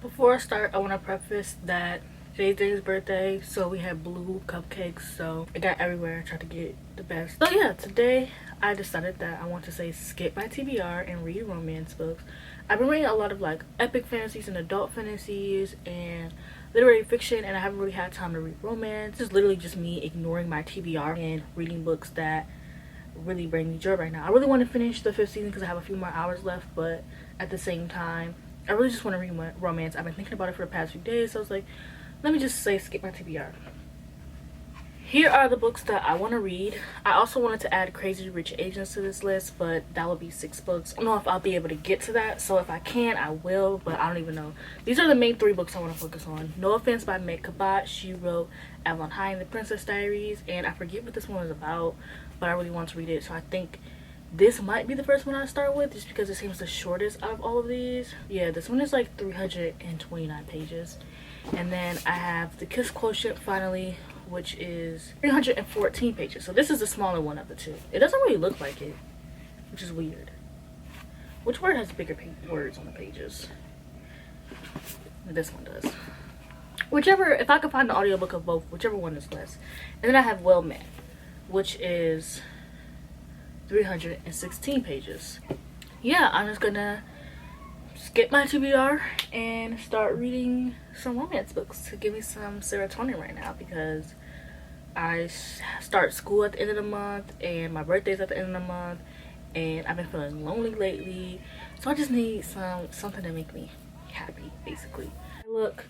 Before I start, I want to preface that today's Dave's birthday, so we had blue cupcakes, so I got everywhere. I tried to get the best. So yeah, today I decided that I want to say skip my TBR and read romance books. I've been reading a lot of like epic fantasies and adult fantasies and literary fiction, and I haven't really had time to read romance. It's literally just me ignoring my TBR and reading books that really bring me joy right now. I really want to finish the 5th season because I have a few more hours left, but at the same time I really just want to read romance. I've been thinking about it for the past few days, so I was like, let me just say skip my TBR. Here are the books that I want to read. I also wanted to add Crazy Rich Asians to this list, but that would be 6 books. I don't know if I'll be able to get to that, so if I can, I will, but I don't even know. These are the main 3 books I want to focus on. No Offence by Meg Cabot. She wrote Avalon High and the Princess Diaries, and I forget what this one is about, but I really want to read it, so I think this might be the first one I start with, just because it seems the shortest out of all of these. Yeah, this one is like 329 pages. And then I have The Kiss Quotient finally, which is 314 pages. So this is the smaller one of the two. It doesn't really look like it, which is weird. Which word has bigger words on the pages? This one does. Whichever, if I can find the audiobook of both, whichever one is less. And then I have Well Met, which is 316 pages. Yeah, I'm just gonna skip my TBR and start reading some romance books to give me some serotonin right now, because I start school at the end of the month and my birthday's at the end of the month, and I've been feeling lonely lately, so I just need something to make me happy, basically. I look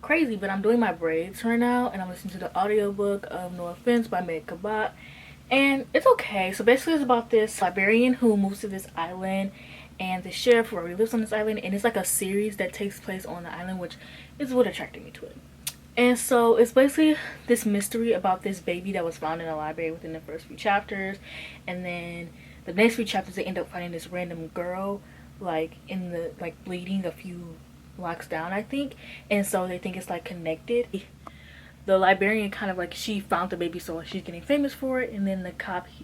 crazy, but I'm doing my braids right now, and I'm listening to the audiobook of No Offence by Meg Cabot, and it's okay. So basically it's about this librarian who moves to this island, and the sheriff who already lives on this island, and it's like a series that takes place on the island, which is what attracted me to it. And so it's basically this mystery about this baby that was found in a library within the first few chapters, and then the next few chapters they end up finding this random girl like in the bleeding a few blocks down, I think, and so they think it's like connected. The librarian kind of like, she found the baby, so she's getting famous for it, and then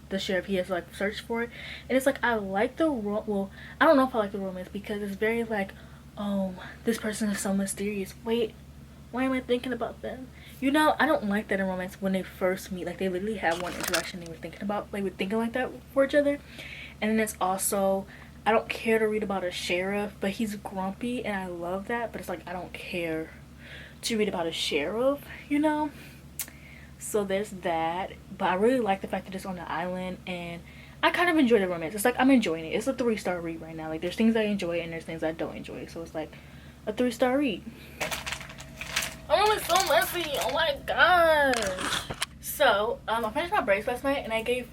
the sheriff, he has to like search for it. And it's like, I like the well, I don't know if I like the romance, because it's very like, oh, this person is so mysterious, wait, why am I thinking about them? You know, I don't like that in romance when they first meet, like they literally have one interaction, they were thinking like that for each other. And then it's also, I don't care to read about a sheriff, but he's grumpy, and I love that, but it's like, I don't care to read about a sheriff, you know. So there's that, but I really like the fact that it's on the island, and I kind of enjoy the romance. It's like, I'm enjoying it. It's a 3-star read right now. Like, there's things I enjoy and there's things I don't enjoy, so it's like a 3-star read. I'm really so messy, oh my gosh. So I finished my braids last night, and I gave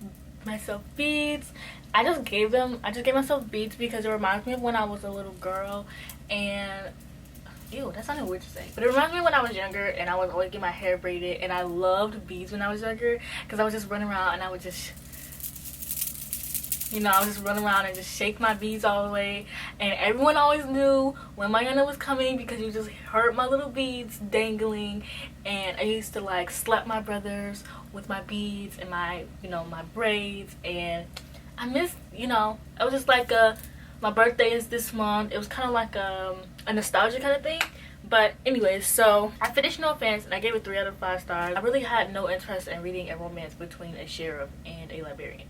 myself beads. I just gave myself beads because it reminds me of when I was a little girl, and ew, that sounded weird to say, but it reminds me of when I was younger, and I would always get my hair braided, and I loved beads when I was younger, because I would just run around and I would just, you know, I would just run around and just shake my beads all the way, and everyone always knew when my Yana was coming, because you just heard my little beads dangling. And I used to like slap my brothers with my beads and my, you know, my braids, and I miss, you know, it was just like my birthday is this month. It was kind of like a nostalgia kind of thing. But anyways, so I finished No Offence, and I gave it 3 out of 5 stars. I really had no interest in reading a romance between a sheriff and a librarian.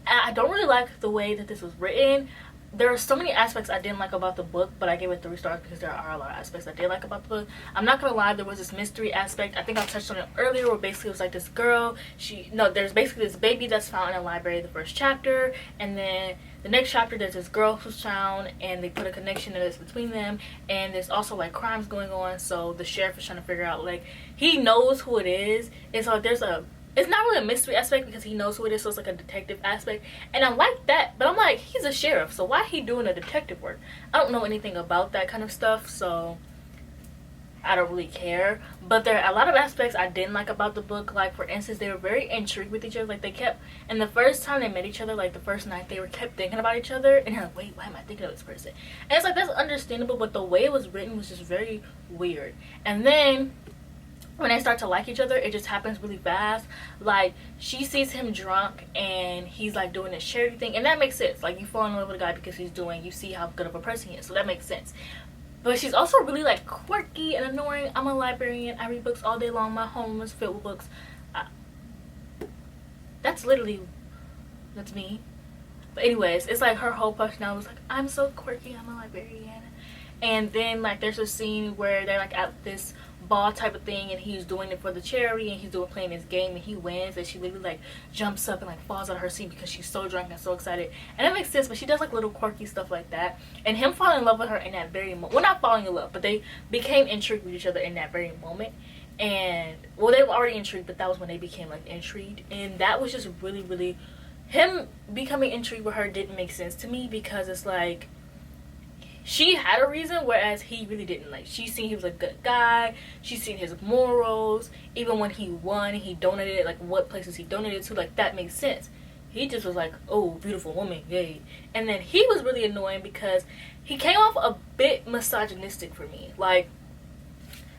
I don't really like the way that this was written. There are so many aspects I didn't like about the book, but I gave it 3 stars because there are a lot of aspects I did like about the book. I'm not gonna lie, there was this mystery aspect. I think I touched on it earlier, where basically it was like this girl, there's basically this baby that's found in a library, the first chapter, and then the next chapter there's this girl who's found, and they put a connection that is between them, and there's also like crimes going on, so the sheriff is trying to figure out, like, he knows who it is, and so it's not really a mystery aspect because he knows who it is, so it's like a detective aspect, and I like that. But I'm like, he's a sheriff, so why he doing a detective work? I don't know anything about that kind of stuff, so I don't really care. But there are a lot of aspects I didn't like about the book. Like, for instance, they were very intrigued with each other. Like, they kept, and the first time they met each other, like the first night, they kept thinking about each other, and you're like, wait, why am I thinking of this person? And it's like, that's understandable, but the way it was written was just very weird. And then when they start to like each other, it just happens really fast. Like, she sees him drunk, and he's like doing this charity thing, and that makes sense. Like, you fall in love with a guy because you see how good of a person he is, so that makes sense. But she's also really like quirky and annoying. I'm a librarian. I read books all day long. My home is filled with books. That's me. But anyways, it's like her whole personality was like, I'm so quirky, I'm a librarian. And then like there's a scene where they're like at this ball type of thing, and he's doing it for the charity, and he's playing this game, and he wins, and she literally like jumps up and like falls out of her seat because she's so drunk and so excited. And that makes sense, but she does like little quirky stuff like that. And him falling in love with her in that very moment, well, not falling in love, but they became intrigued with each other in that very moment. And well, they were already intrigued, but that was when they became like intrigued. And that was just really, him becoming intrigued with her didn't make sense to me, because it's like she had a reason, whereas he really didn't. Like, she seen he was a good guy, she seen his morals. Even when he won, he donated, like what places he donated to, like that makes sense. He just was like, oh, beautiful woman, yay. And then he was really annoying because he came off a bit misogynistic for me. Like,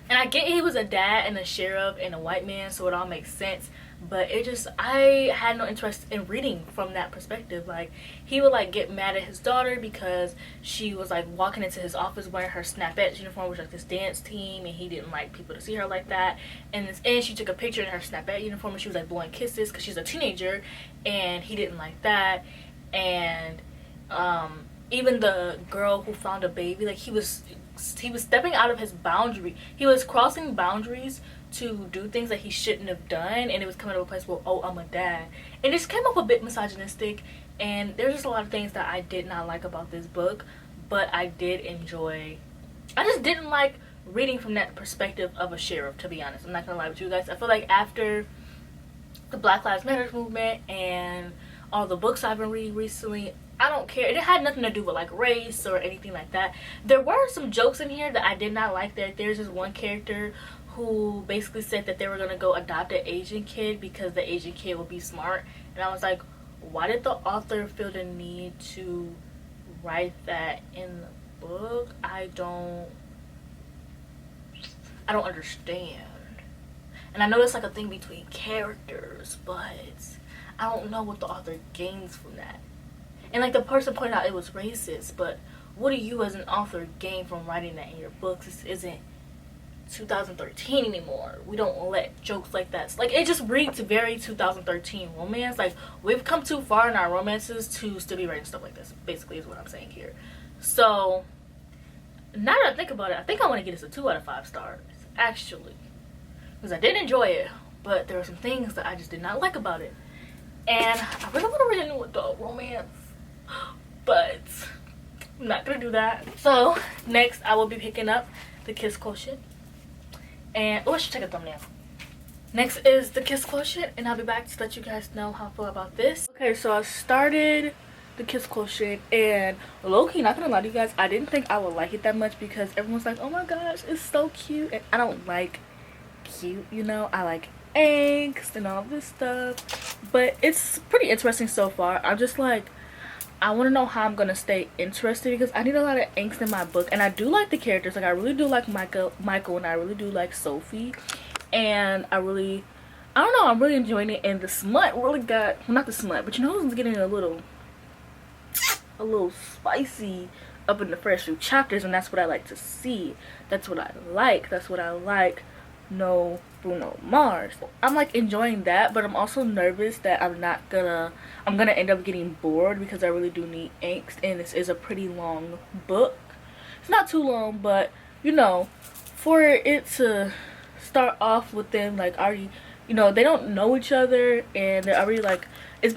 and I get he was a dad and a sheriff and a white man, so it all makes sense. But it just, I had no interest in reading from that perspective. Like, he would like get mad at his daughter because she was like walking into his office wearing her Snapettes uniform, which was like this dance team, and he didn't like people to see her like that. And she took a picture in her Snapette uniform, and she was like blowing kisses because she's a teenager, and he didn't like that. And even the girl who found a baby, like he was stepping out of his boundary. He was crossing boundaries to do things that he shouldn't have done, and it was coming to a place where, oh, I'm a dad. And it just came up a bit misogynistic, and there's just a lot of things that I did not like about this book, but I did enjoy. I just didn't like reading from that perspective of a sheriff, to be honest. I'm not gonna lie with you guys. I feel like after the Black Lives Matter movement and all the books I've been reading recently, I don't care. It had nothing to do with like race or anything like that. There were some jokes in here that I did not like. There's this one character who basically said that they were gonna go adopt an Asian kid because the Asian kid would be smart. And I was like, why did the author feel the need to write that in the book? I don't understand. And I know it's like a thing between characters, but I don't know what the author gains from that. And like the person pointed out, it was racist, but what do you as an author gain from writing that in your books? This isn't 2013 anymore. We don't let jokes like that. Like, it just reads very 2013 romance. Like, we've come too far in our romances to still be writing stuff like this, basically, is what I'm saying here. So now that I think about it, I think I want to give this a 2 out of 5 stars, actually, because I did enjoy it, but there were some things that I just did not like about it. And I really want to read an adult romance, but I'm not gonna do that. So next I will be picking up The Kiss Quotient, and oh, I should take a thumbnail. Next is The Kiss Quotient, and I'll be back to let you guys know how I feel about this. Okay, so I started The Kiss Quotient, and low-key, not gonna lie to you guys, I didn't think I would like it that much because everyone's like, oh my gosh, it's so cute, and I don't like cute, you know. I like angst and all this stuff, but it's pretty interesting so far. I'm just like, I want to know how I'm gonna stay interested, because I need a lot of angst in my book, and I do like the characters. Like, I really do like Michael, and I really do like Sophie, and I don't know, I'm really enjoying it. And the smut really got, well, not the smut, but you know, it's getting a little spicy up in the first few chapters, and that's what I like to see. That's what I like. No Bruno Mars. I'm like enjoying that, but I'm also nervous that I'm gonna end up getting bored, because I really do need angst, and this is a pretty long book. It's not too long, but you know, for it to start off with them like already, you know, they don't know each other, and they're already like,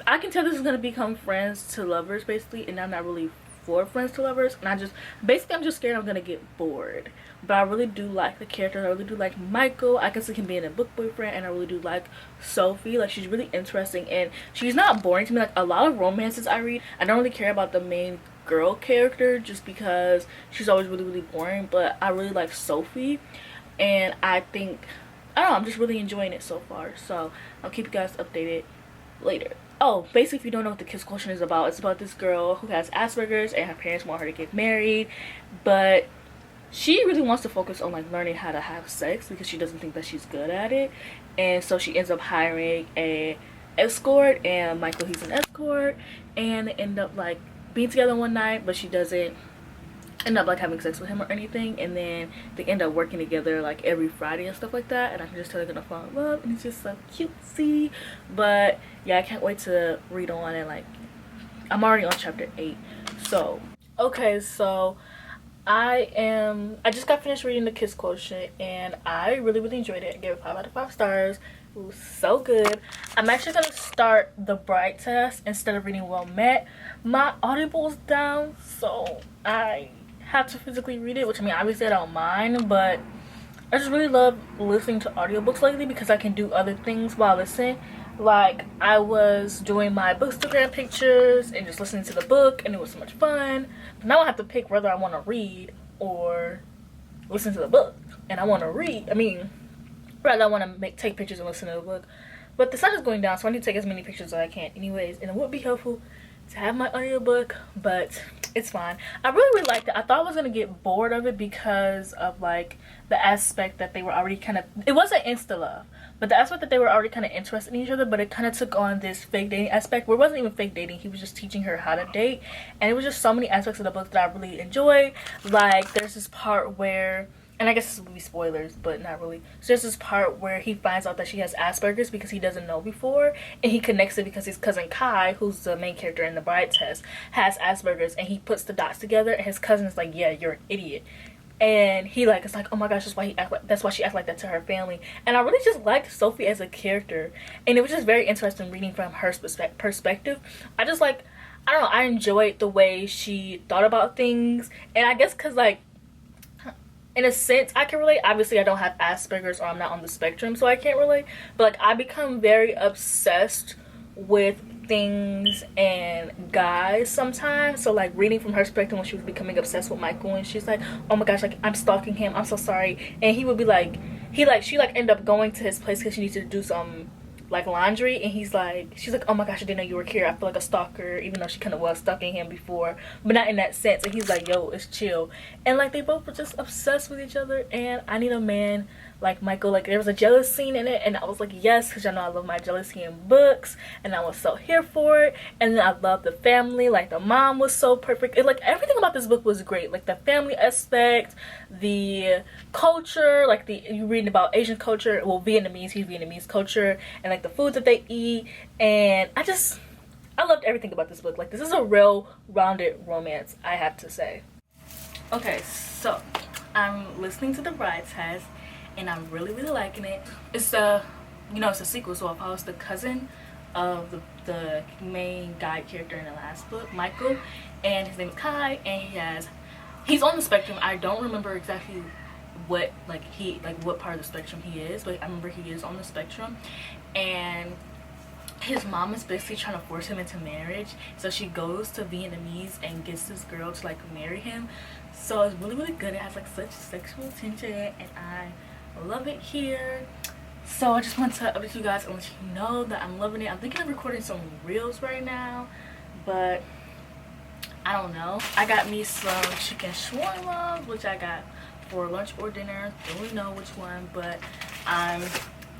I can tell this is gonna become friends to lovers basically, and I'm not really for friends to lovers, and I'm just scared I'm gonna get bored. But I really do like the characters. I really do like Michael. I can see him being a book boyfriend, and I really do like Sophie. Like, she's really interesting, and she's not boring to me. Like, a lot of romances I read, I don't really care about the main girl character just because she's always really boring, but I really like Sophie, and I don't know, I'm just really enjoying it so far. So I'll keep you guys updated later. Oh, basically, if you don't know what The Kiss Quotient is about, it's about this girl who has Asperger's, and her parents want her to get married, but she really wants to focus on like learning how to have sex because she doesn't think that she's good at it. And so she ends up hiring a escort, and Michael, he's an escort, and they end up like being together one night, but she doesn't end up like having sex with him or anything, and then they end up working together like every Friday and stuff like that, and I can just tell they're gonna fall in love, and it's just so cutesy. But yeah, I can't wait to read on, and like I'm already on chapter 8. So okay, so I just got finished reading the Kiss Quotient, and I really enjoyed it. I gave it 5 out of 5 stars. It was so good. I'm actually gonna start the Bright test instead of reading Well Met. My Audible's down, so I have to physically read it, which I mean obviously I don't mind, but I just really love listening to audiobooks lately because I can do other things while listening. Like I was doing my Bookstagram pictures and just listening to the book, and it was so much fun. But now I have to pick whether I want to read or listen to the book, and I want to read. I mean, rather I want to take pictures and listen to the book. But the sun is going down, so I need to take as many pictures as I can anyways, and it would be helpful to have my audiobook, but it's fine. I really liked it. I thought I was gonna get bored of it because of like the aspect that they were already kind of, it wasn't insta love, but the aspect that they were already kind of interested in each other, but it kind of took on this fake dating aspect where it wasn't even fake dating. He was just teaching her how to date, and it was just so many aspects of the book that I really enjoyed. Like there's this part where, and I guess this will be spoilers, but not really. So there's this part where he finds out that she has Asperger's because he doesn't know before, and he connects it because his cousin Kai, who's the main character in the Bride test, has Asperger's, and he puts the dots together, and his cousin's like, yeah, you're an idiot. And he like, it's like, oh my gosh, that's why she acts like that to her family. And I really just liked Sophie as a character, and it was just very interesting reading from her perspective. I just like, I don't know, I enjoyed the way she thought about things, and I guess because like, in a sense I can relate. Obviously I don't have Asperger's, or I'm not on the spectrum, so I can't relate, but like I become very obsessed with things and guys sometimes. So like reading from her perspective when she was becoming obsessed with Michael, and she's like, oh my gosh, like I'm stalking him, I'm so sorry, and he would be like, she like ended up going to his place because she needs to do some like laundry, and she's like, oh my gosh, I didn't know you were here, I feel like a stalker, even though she kind of was stalking him before, but not in that sense. And he's like, yo, it's chill. And like they both were just obsessed with each other, and I need a man like Michael. Like there was a jealous scene in it, and I was like, yes, because y'all know I love my jealousy in books, and I was so here for it. And then I loved the family, like the mom was so perfect, and like everything about this book was great. Like the family aspect, the culture, like you reading about Asian culture, well Vietnamese culture, and like the foods that they eat, and I loved everything about this book. Like this is a real rounded romance, I have to say. Okay, so I'm listening to the Bride test, and I'm really liking it. It's it's a sequel, so it follows the cousin of the main guy character in the last book, Michael, and his name is Kai, and he's on the spectrum. I don't remember exactly what what part of the spectrum he is, but I remember he is on the spectrum, and his mom is basically trying to force him into marriage, so she goes to Vietnamese and gets this girl to like marry him. So it's really good. It has like such sexual tension, and I love it here. So I just want to update you guys and let you know that I'm loving it. I'm thinking of recording some reels right now, but I don't know. I got me some chicken shawarma, which I got for lunch or dinner. Don't really know which one, but I'm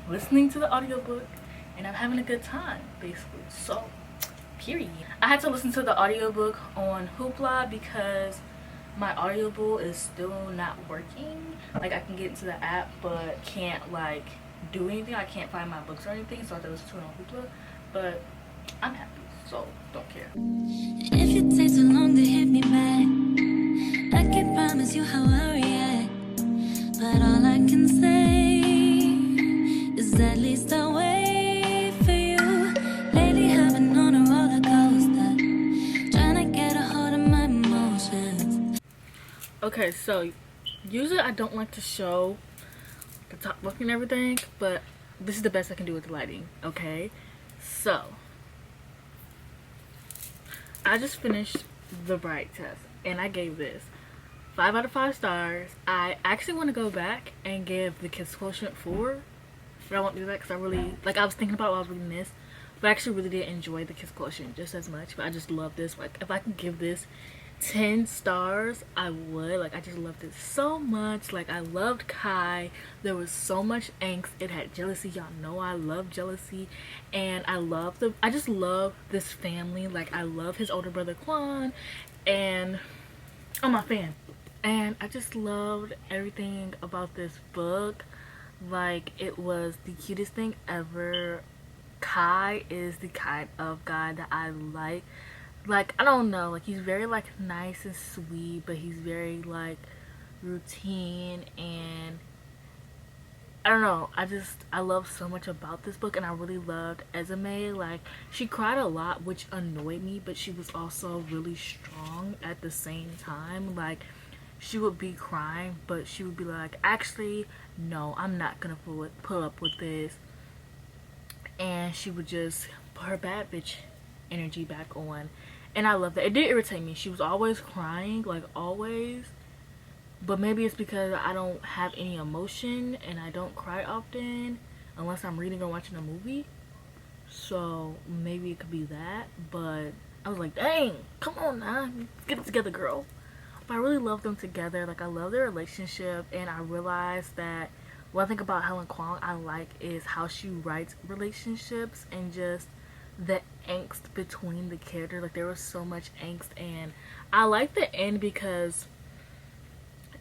listening to the audiobook and I'm having a good time, basically. So, period. I had to listen to the audiobook on Hoopla because my Audible is still not working. Like I can get into the app but can't like do anything. I can't find my books or anything, so I had to listen to it on Hoopla. But I'm happy, so don't care. If it takes so long to hit me back, I can promise you how I react, but all I can say is at least I'll wait for you. Lately I've been on a roller coaster, trying to get a hold of my emotions. Okay, so usually I don't like to show the top book and everything, but this is the best I can do with the lighting. Okay, so I just finished the Bright test and I gave this 5 out of 5 stars. I actually want to go back and give the Kiss Quotient 4, but I won't do that because I really, like, I was thinking about while I was reading this, but I actually really did enjoy the Kiss Quotient just as much. But I just love this. Like, if I could give this 10 stars, I would. Like, I just loved it so much. Like, I loved Kai. There was so much angst. It had jealousy. Y'all know I love jealousy. And I just love this family. Like, I love his older brother Quan, and I'm a fan. And I just loved everything about this book. Like, it was the cutest thing ever. Kai is the kind of guy that I like. Like, I don't know, like, he's very, like, nice and sweet, but he's very, like, routine, and I don't know, I love so much about this book. And I really loved Esme. Like, she cried a lot, which annoyed me, but she was also really strong at the same time. Like, she would be crying, but she would be like, actually, no, I'm not gonna put up with this. And she would just put her bad bitch energy back on. And I love that. It did irritate me. She was always crying, like, always. But maybe it's because I don't have any emotion and I don't cry often unless I'm reading or watching a movie. So maybe it could be that. But I was like, dang, come on now, let's get it together, girl. But I really love them together. Like, I love their relationship. And I realized that one thing about Helen Kwong I like is how she writes relationships and just the angst between the characters. Like, there was so much angst, and I like the end because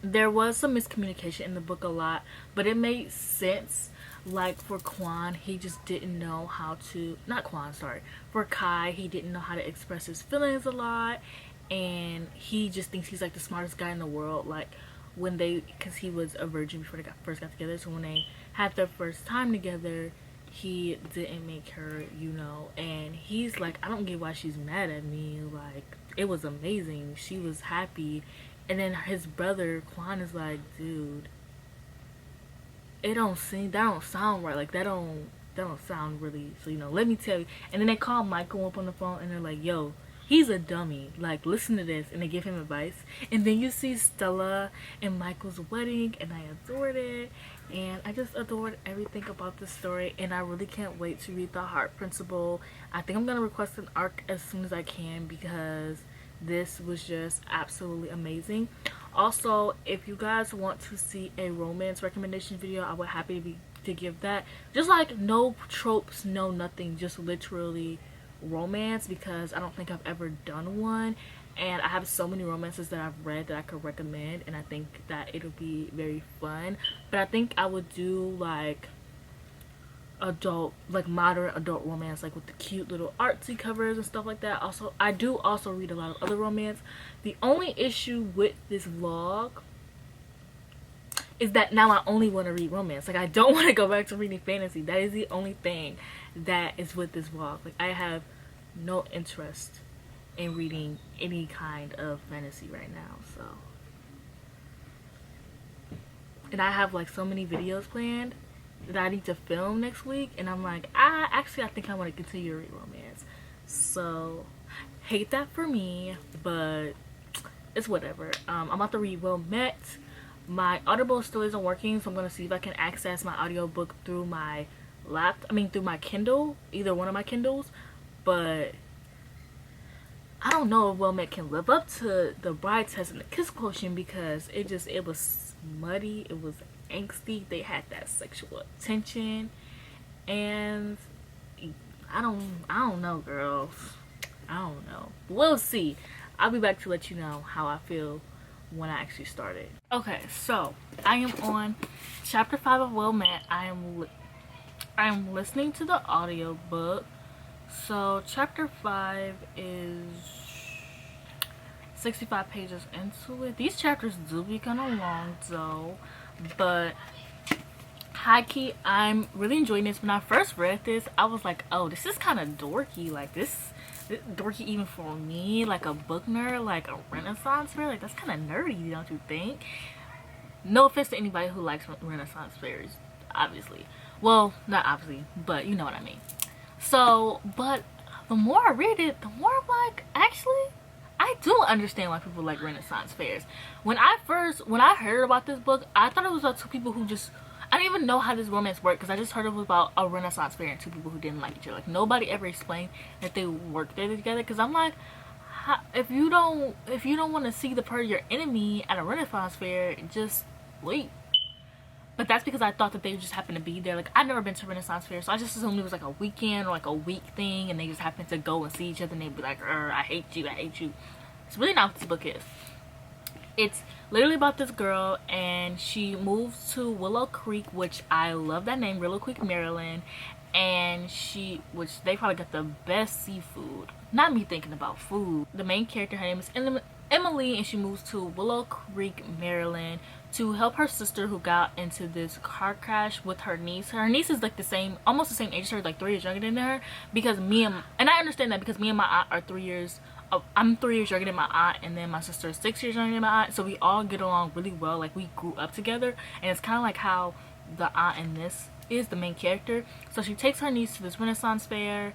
there was some miscommunication in the book a lot, but it made sense. Like, for Kwan, he just didn't know how to, not Kwan, sorry, for Kai, he didn't know how to express his feelings a lot, and he just thinks he's like the smartest guy in the world. Like, when they, because he was a virgin before they first got together, so when they had their first time together, he didn't make her, you know, and he's like, I don't get why she's mad at me. Like, it was amazing, she was happy. And then his brother Kwan is like, dude, that don't sound right. Like, that don't sound really, so, you know, let me tell you. And then they call Michael up on the phone and they're like, yo, he's a dummy, like, listen to this. And they give him advice. And then you see Stella and Michael's wedding, and I adored it. And I just adored everything about this story, and I really can't wait to read The Heart Principle. I think I'm gonna request an arc as soon as I can because this was just absolutely amazing. Also, if you guys want to see a romance recommendation video, I would happy to give that. Just like no tropes, no nothing, just literally romance, because I don't think I've ever done one, and I have so many romances that I've read that I could recommend, and I think that it'll be very fun. But I think I would do like adult, like modern adult romance, like with the cute little artsy covers and stuff like that. Also, I do also read a lot of other romance. The only issue with this vlog is that now I only want to read romance. Like, I don't want to go back to reading fantasy. That is the only thing that is with this vlog. Like, I have no interest in reading any kind of fantasy right now, so. And I have like so many videos planned that I need to film next week, and I'm like, I think I want to continue to read romance. So, hate that for me, but it's whatever. I'm about to read Well Met. My Audible still isn't working, so I'm gonna see if I can access my audiobook through my through my Kindle, either one of my Kindles. But I don't know if Well Met can live up to the Bride Test and the Kiss Quotient, because it was muddy, it was angsty, they had that sexual tension, and I don't know, girls. I don't know. We'll see. I'll be back to let you know how I feel when I actually started. Okay, so I am on chapter 5 of Well Met. I am listening to the audiobook. So chapter 5 is 65 pages into it. These chapters do be kind of long though, but high key, I'm really enjoying this. When I first read this, I was like, oh, this is kind of dorky. Like, this dorky even for me, like a book nerd, like a Renaissance fair. Like, that's kind of nerdy, don't you think? No offense to anybody who likes Renaissance fairs, obviously. Well, not obviously, but you know what I mean. So, but the more I read it, the more I'm like, actually, I do understand why people like Renaissance fairs. When I heard about this book, I thought it was about two people who just, I didn't even know how this romance worked, because I just heard it was about a Renaissance fair and two people who didn't like each other. Like, nobody ever explained that they worked there together, because I'm like, if you don't want to see the part of your enemy at a Renaissance fair, just leave. But that's because I thought that they just happened to be there. Like, I've never been to a Renaissance fair, so I just assumed it was like a weekend or like a week thing, and they just happened to go and see each other, and they'd be like, I hate you, I hate you. It's really not what this book is. It's literally about this girl, and she moves to Willow Creek, which I love that name, Willow Creek, Maryland. And which they probably got the best seafood. Not me thinking about food. The main character, her name is Emily, and she moves to Willow Creek, Maryland to help her sister who got into this car crash with her niece. Her niece is like almost the same age as her, like 3 years younger than her. Because and I understand that because me and my aunt are 3 years. I'm 3 years younger than my aunt, and then my sister is 6 years younger than my aunt. So we all get along really well. Like, we grew up together, and it's kind of like how the aunt in this is the main character. So she takes her niece to this Renaissance fair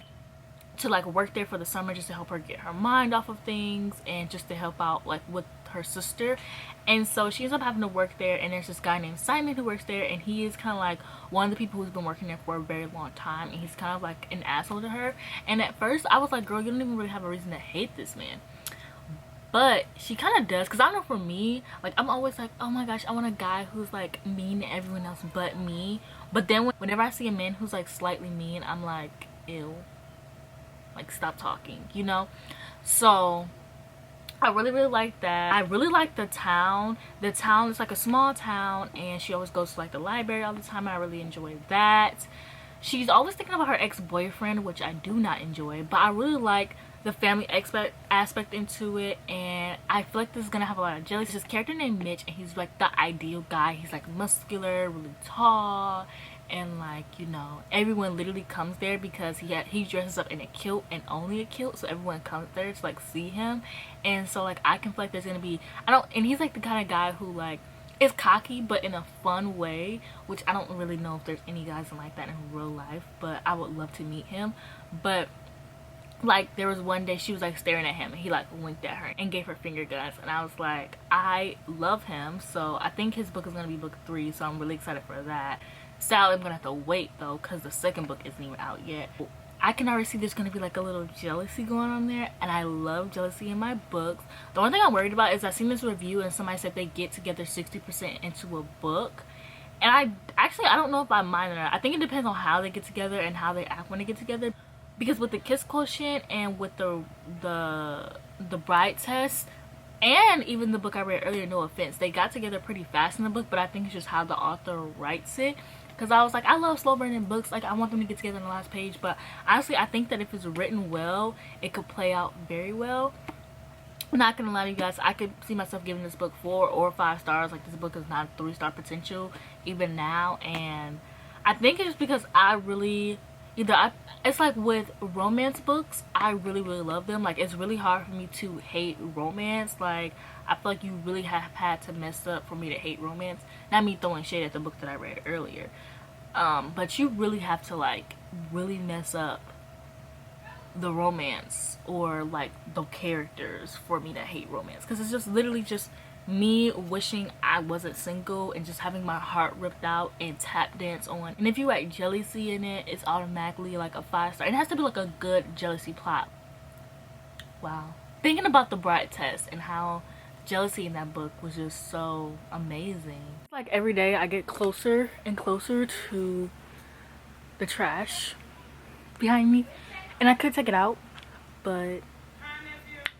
to like work there for the summer, just to help her get her mind off of things and just to help out like with her sister. And so she ends up having to work there, and there's this guy named Simon who works there, and he is kind of like one of the people who's been working there for a very long time, and he's kind of like an asshole to her. And at first I was like, girl, you don't even really have a reason to hate this man. But she kind of does, because I know for me, like, I'm always like, oh my gosh, I want a guy who's like mean to everyone else but me. But then whenever I see a man who's like slightly mean, I'm like, ew, like, stop talking, you know. So I really like that. I really like the town. The town is like a small town, and she always goes to like the library all the time, and I really enjoy that. She's always thinking about her ex-boyfriend, which I do not enjoy, but I really like the family aspect into it. And I feel like this is gonna have a lot of jealousy. This character named Mitch, and he's like the ideal guy. He's like muscular, really tall, and like, you know, everyone literally comes there because he dresses up in a kilt, and only a kilt, so everyone comes there to like see him. And so like, I can feel like there's gonna be, and he's like the kind of guy who like is cocky but in a fun way, which I don't really know if there's any guys like that in real life, but I would love to meet him. But like, there was one day she was like staring at him, and he like winked at her and gave her finger guns, and I was like, I love him. So I think his book is gonna be book 3, so I'm really excited for that. Sadly, I'm gonna have to wait though, because the second book isn't even out yet. I can already see there's gonna be like a little jealousy going on there, and I love jealousy in my books. The only thing I'm worried about is I seen this review, and somebody said they get together 60% into a book, and I don't know if I mind or not. I think it depends on how they get together and how they act when they get together. Because with the kiss quotient and with the bride test, and even the book I read earlier, No Offense, they got together pretty fast in the book, but I think it's just how the author writes it. Because I was like, I love slow burning books, like I want them to get together on the last page. But honestly, I think that if it's written well, it could play out very well. I'm not gonna lie to you guys, I could see myself giving this book 4 or 5 stars. Like, this book is not 3-star potential even now. And I think it's because I really it's like with romance books, I really love them. Like, it's really hard for me to hate romance. Like, I feel like you really have had to mess up for me to hate romance. Not me throwing shade at the book that I read earlier, but you really have to like really mess up the romance or like the characters for me to hate romance, because it's just literally just me wishing I wasn't single and just having my heart ripped out and tap dance on. And if you write jealousy in it, it's automatically like a 5-star. It has to be like a good jealousy plot. Wow. Thinking about the bride test and how jealousy in that book was just so amazing. Like, every day I get closer and closer to the trash behind me, and I could take it out, but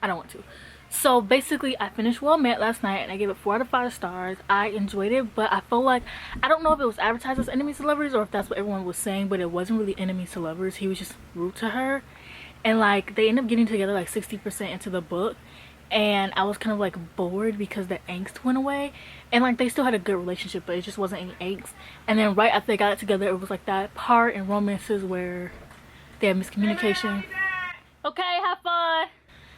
I don't want to. So basically, I finished Well Met last night, and I gave it 4 out of 5 stars. I enjoyed it, but I felt like, I don't know if it was advertised as enemies to lovers or if that's what everyone was saying, but it wasn't really enemies to lovers. He was just rude to her, and like, they ended up getting together like 60% into the book, and I was kind of like bored because the angst went away, and like, they still had a good relationship, but it just wasn't any angst. And then right after they got it together, it was like that part in romances where they have miscommunication. Okay, have fun.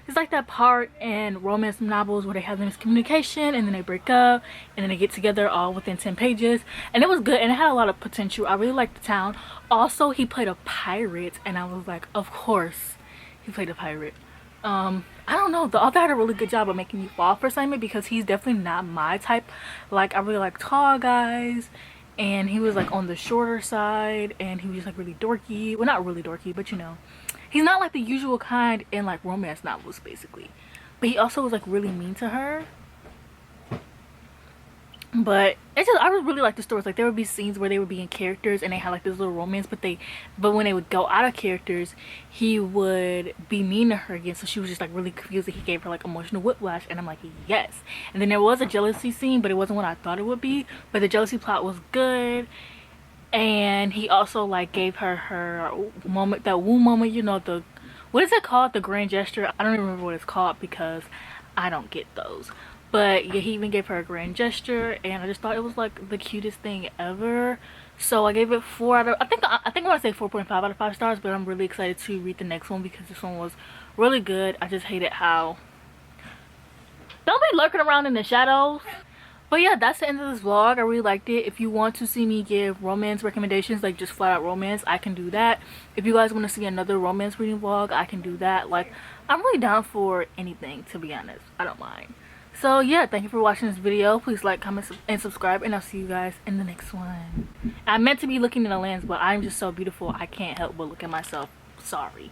It's like that part in romance novels where they have miscommunication, and then they break up, and then they get together all within 10 pages. And it was good, and it had a lot of potential. I really liked the town. Also, he played a pirate, and I was like, of course he played a pirate. I don't know, the author had a really good job of making me fall for Simon, because he's definitely not my type. Like, I really like tall guys, and he was like on the shorter side, and he was just like really dorky. Well, not really dorky, but you know, he's not like the usual kind in like romance novels basically. But he also was like really mean to her. But it's just, I just really like the stories. Like there would be scenes where they would be in characters and they had like this little romance, but when they would go out of characters, he would be mean to her again. So she was just like really confused that he gave her like emotional whiplash. And I'm like, yes. And then there was a jealousy scene, but it wasn't what I thought it would be. But the jealousy plot was good. And he also like gave her moment, that woo moment, you know, the, what is it called, the grand gesture? I don't even remember what it's called because I don't get those. But yeah, he even gave her a grand gesture, and I just thought it was like the cutest thing ever. So I gave it 4 out of, I think I want to say 4.5 out of 5 stars. But I'm really excited to read the next one because this one was really good. I just hated how, don't be lurking around in the shadows. But yeah, that's the end of this vlog. I really liked it. If you want to see me give romance recommendations, like just flat out romance, I can do that. If you guys want to see another romance reading vlog, I can do that. Like, I'm really down for anything, to be honest. I don't mind. So yeah, thank you for watching this video. Please like, comment, and subscribe, and I'll see you guys in the next one. I meant to be looking in the lens, but I'm just so beautiful, I can't help but look at myself. Sorry.